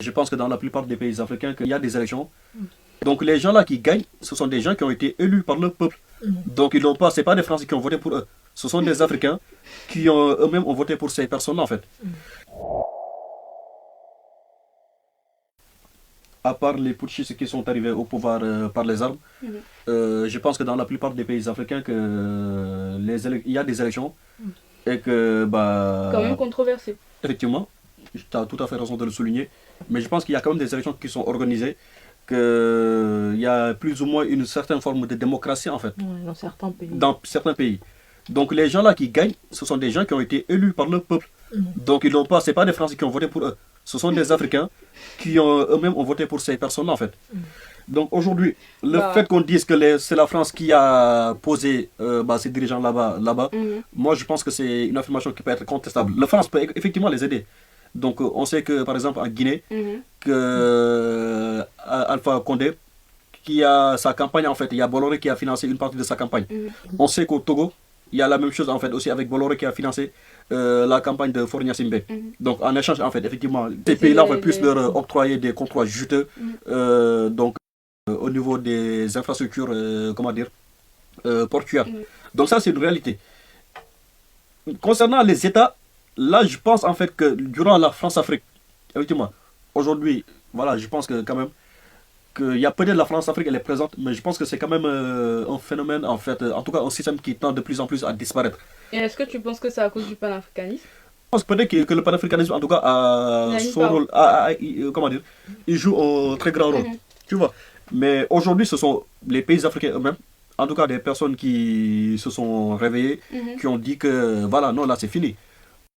Je pense que dans la plupart des pays africains, il y a des élections. Donc les gens là qui gagnent, ce sont des gens qui ont été élus par le peuple. Donc ils n'ont pas, c'est pas des Français qui ont voté pour eux. Ce sont des Africains qui ont eux-mêmes ont voté pour ces personnes-là en fait. À part les putschistes qui sont arrivés au pouvoir par les armes, je pense que dans la plupart des pays africains, il y a des élections et que Quand même controversé. effectivement, tu as tout à fait raison de le souligner, mais je pense qu'il y a quand même des élections qui sont organisées, qu'il y a plus ou moins une certaine forme de démocratie en fait, Dans certains pays. dans certains pays. Donc les gens là qui gagnent, ce sont des gens qui ont été élus par le peuple. Donc ils n'ont pas, c'est pas des Français qui ont voté pour eux. Ce sont des Africains qui ont eux-mêmes ont voté pour ces personnes-là en fait. Donc aujourd'hui, le fait qu'on dise que c'est la France qui a posé ces dirigeants là-bas, moi je pense que c'est une affirmation qui peut être contestable. La France peut effectivement les aider. Donc on sait que par exemple en Guinée, que Alpha Condé, qui a sa campagne en fait, il y a Bolloré qui a financé une partie de sa campagne. On sait qu'au Togo, il y a la même chose en fait aussi avec Bolloré qui a financé la campagne de Faure Gnassingbé. Donc en échange en fait, effectivement, ces pays-là vont plus leur octroyer des contrats juteux donc au niveau des infrastructures, comment dire, portuaires. Donc ça c'est une réalité. Concernant les États, là je pense en fait que durant la France-Afrique, effectivement, aujourd'hui, voilà, je pense que quand même qu'il y a peut-être la France-Afrique, elle est présente, mais je pense que c'est quand même un phénomène, en fait, en tout cas un système qui tend de plus en plus à disparaître. Et est-ce que tu penses que c'est à cause du panafricanisme? Je pense peut-être que le panafricanisme, en tout cas, a son rôle, comment dire, il joue un très grand rôle, tu vois. Mais aujourd'hui, ce sont les pays africains eux-mêmes, en tout cas des personnes qui se sont réveillées, qui ont dit que, voilà, non, là c'est fini.